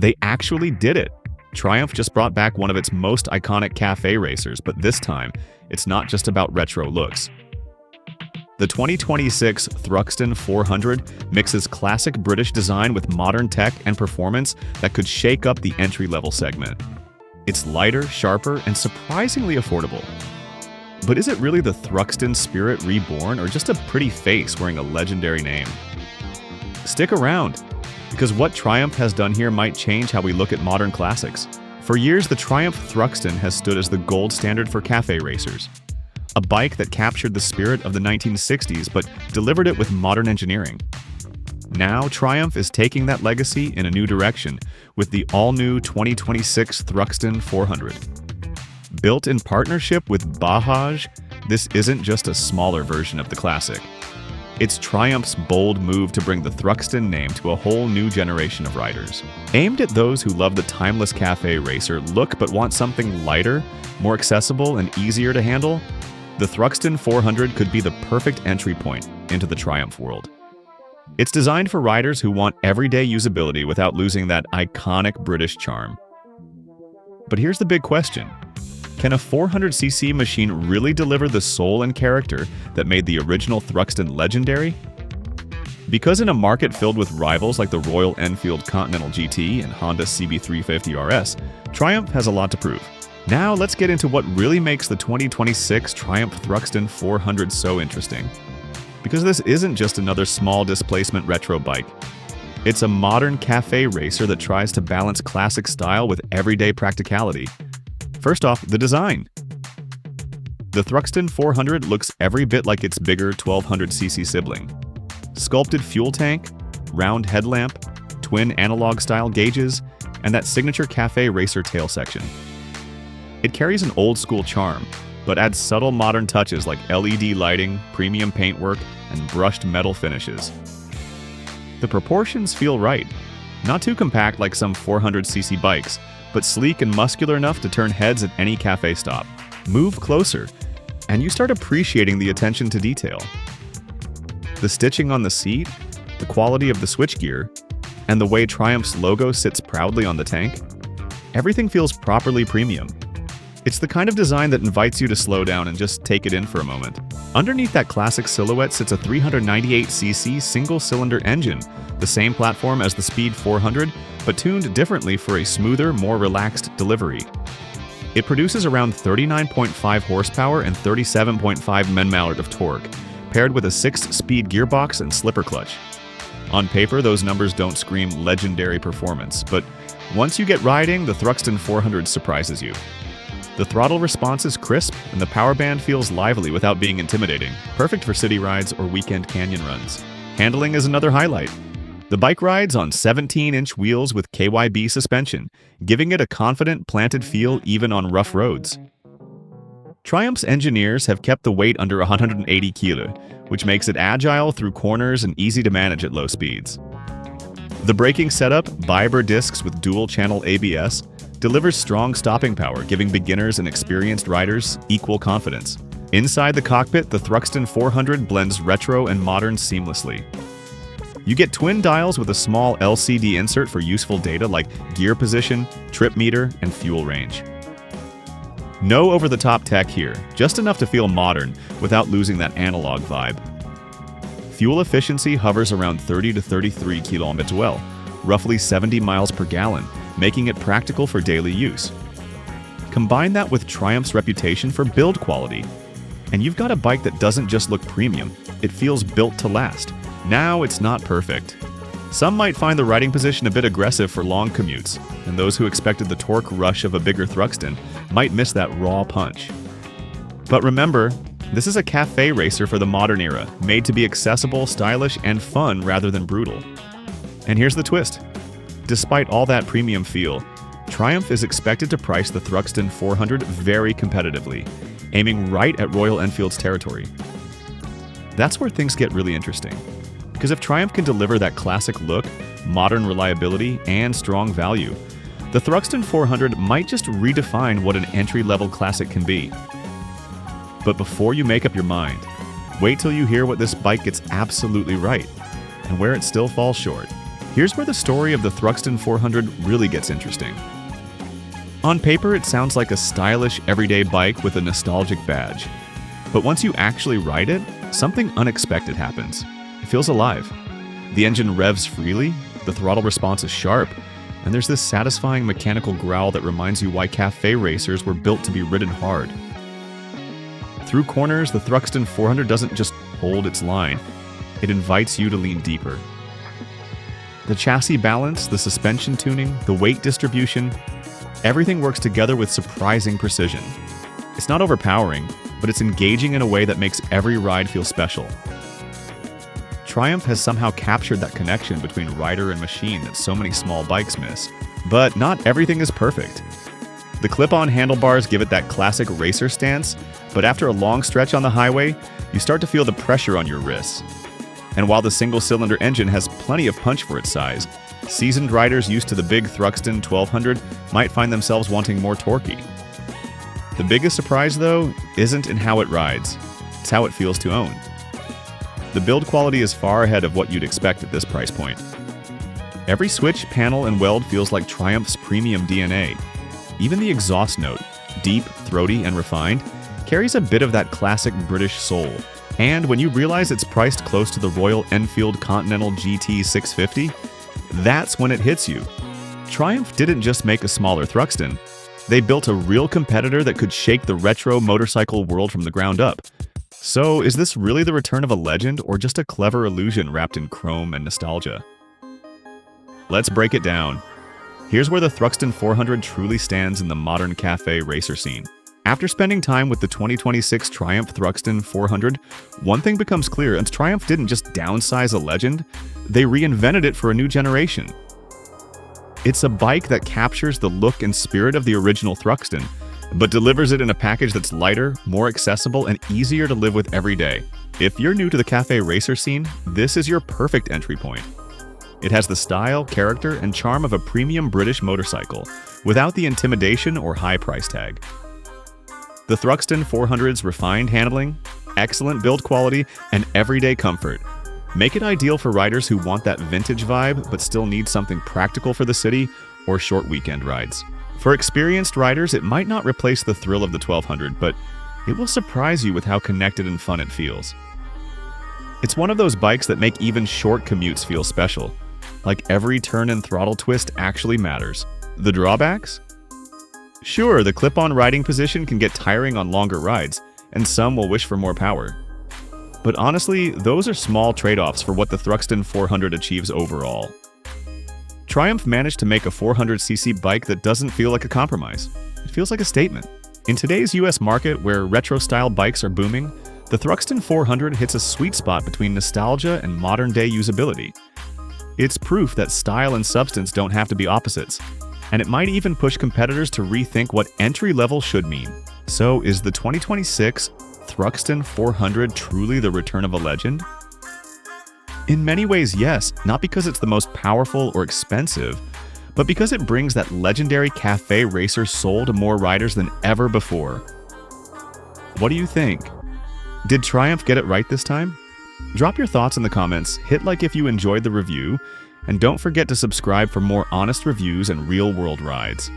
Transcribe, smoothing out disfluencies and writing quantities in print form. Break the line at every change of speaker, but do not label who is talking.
They actually did it. Triumph just brought back one of its most iconic cafe racers, but this time, it's not just about retro looks. The 2026 Thruxton 400 mixes classic British design with modern tech and performance that could shake up the entry-level segment. It's lighter, sharper, and surprisingly affordable. But is it really the Thruxton spirit reborn, or just a pretty face wearing a legendary name? Stick around, because what Triumph has done here might change how we look at modern classics. For years, the Triumph Thruxton has stood as the gold standard for cafe racers. A bike that captured the spirit of the 1960s but delivered it with modern engineering. Now, Triumph is taking that legacy in a new direction with the all-new 2026 Thruxton 400. Built in partnership with Bajaj, this isn't just a smaller version of the classic. It's Triumph's bold move to bring the Thruxton name to a whole new generation of riders. Aimed at those who love the timeless cafe racer look but want something lighter, more accessible, and easier to handle, the Thruxton 400 could be the perfect entry point into the Triumph world. It's designed for riders who want everyday usability without losing that iconic British charm. But here's the big question. Can a 400cc machine really deliver the soul and character that made the original Thruxton legendary? Because in a market filled with rivals like the Royal Enfield Continental GT and Honda CB350 RS, Triumph has a lot to prove. Now let's get into what really makes the 2026 Triumph Thruxton 400 so interesting. Because this isn't just another small displacement retro bike. It's a modern cafe racer that tries to balance classic style with everyday practicality. First off, the design. The Thruxton 400 looks every bit like its bigger 1200cc sibling. Sculpted fuel tank, round headlamp, twin analog-style gauges, and that signature cafe racer tail section. It carries an old-school charm, but adds subtle modern touches like LED lighting, premium paintwork, and brushed metal finishes. The proportions feel right. Not too compact like some 400cc bikes, but sleek and muscular enough to turn heads at any cafe stop. Move closer, and you start appreciating the attention to detail. The stitching on the seat, the quality of the switchgear, and the way Triumph's logo sits proudly on the tank, everything feels properly premium. It's the kind of design that invites you to slow down and just take it in for a moment. Underneath that classic silhouette sits a 398cc single-cylinder engine, the same platform as the Speed 400, but tuned differently for a smoother, more relaxed delivery. It produces around 39.5 horsepower and 37.5 Nm of torque, paired with a 6-speed gearbox and slipper clutch. On paper, those numbers don't scream legendary performance, but once you get riding, the Thruxton 400 surprises you. The throttle response is crisp, and the power band feels lively without being intimidating, perfect for city rides or weekend canyon runs. Handling is another highlight. The bike rides on 17-inch wheels with KYB suspension, giving it a confident, planted feel even on rough roads. Triumph's engineers have kept the weight under 180 kg, which makes it agile through corners and easy to manage at low speeds. The braking setup, Biber discs with dual-channel ABS, delivers strong stopping power, giving beginners and experienced riders equal confidence. Inside the cockpit, the Thruxton 400 blends retro and modern seamlessly. You get twin dials with a small LCD insert for useful data like gear position, trip meter, and fuel range. No over-the-top tech here, just enough to feel modern without losing that analog vibe. Fuel efficiency hovers around 30 to 33 km well, roughly 70 miles per gallon, making it practical for daily use. Combine that with Triumph's reputation for build quality, and you've got a bike that doesn't just look premium, it feels built to last. Now it's not perfect. Some might find the riding position a bit aggressive for long commutes, and those who expected the torque rush of a bigger Thruxton might miss that raw punch. But remember, this is a cafe racer for the modern era, made to be accessible, stylish, and fun rather than brutal. And here's the twist. Despite all that premium feel, Triumph is expected to price the Thruxton 400 very competitively, aiming right at Royal Enfield's territory. That's where things get really interesting. Because if Triumph can deliver that classic look, modern reliability, and strong value, the Thruxton 400 might just redefine what an entry-level classic can be. But before you make up your mind, wait till you hear what this bike gets absolutely right, and where it still falls short. Here's where the story of the Thruxton 400 really gets interesting. On paper, it sounds like a stylish, everyday bike with a nostalgic badge. But once you actually ride it, something unexpected happens. It feels alive. The engine revs freely, the throttle response is sharp, and there's this satisfying mechanical growl that reminds you why cafe racers were built to be ridden hard. Through corners, the Thruxton 400 doesn't just hold its line, it invites you to lean deeper. The chassis balance, the suspension tuning, the weight distribution, everything works together with surprising precision. It's not overpowering, but it's engaging in a way that makes every ride feel special. Triumph has somehow captured that connection between rider and machine that so many small bikes miss. But not everything is perfect. The clip-on handlebars give it that classic racer stance, but after a long stretch on the highway, you start to feel the pressure on your wrists. And while the single-cylinder engine has plenty of punch for its size, seasoned riders used to the big Thruxton 1200 might find themselves wanting more torquey. The biggest surprise, though, isn't in how it rides, it's how it feels to own. The build quality is far ahead of what you'd expect at this price point. Every switch, panel, and weld feels like Triumph's premium DNA. Even the exhaust note, deep, throaty, and refined, carries a bit of that classic British soul. And when you realize it's priced close to the Royal Enfield Continental GT 650, that's when it hits you. Triumph didn't just make a smaller Thruxton. They built a real competitor that could shake the retro motorcycle world from the ground up. So, is this really the return of a legend, or just a clever illusion wrapped in chrome and nostalgia? Let's break it down. Here's where the Thruxton 400 truly stands in the modern cafe racer scene. After spending time with the 2026 Triumph Thruxton 400, one thing becomes clear, and Triumph didn't just downsize a legend, they reinvented it for a new generation. It's a bike that captures the look and spirit of the original Thruxton, but delivers it in a package that's lighter, more accessible, and easier to live with every day. If you're new to the cafe racer scene, this is your perfect entry point. It has the style, character, and charm of a premium British motorcycle, without the intimidation or high price tag. The Thruxton 400's refined handling, excellent build quality, and everyday comfort make it ideal for riders who want that vintage vibe but still need something practical for the city or short weekend rides. For experienced riders, it might not replace the thrill of the 1200, but it will surprise you with how connected and fun it feels. It's one of those bikes that make even short commutes feel special, like every turn and throttle twist actually matters. The drawbacks? Sure, the clip-on riding position can get tiring on longer rides, and some will wish for more power. But honestly, those are small trade-offs for what the Thruxton 400 achieves overall. Triumph managed to make a 400cc bike that doesn't feel like a compromise. It feels like a statement. In today's US market, where retro-style bikes are booming, the Thruxton 400 hits a sweet spot between nostalgia and modern-day usability. It's proof that style and substance don't have to be opposites, and it might even push competitors to rethink what entry-level should mean. So, is the 2026 Thruxton 400 truly the return of a legend? In many ways, yes, not because it's the most powerful or expensive, but because it brings that legendary cafe racer soul to more riders than ever before. What do you think? Did Triumph get it right this time? Drop your thoughts in the comments, hit like if you enjoyed the review, and don't forget to subscribe for more honest reviews and real-world rides.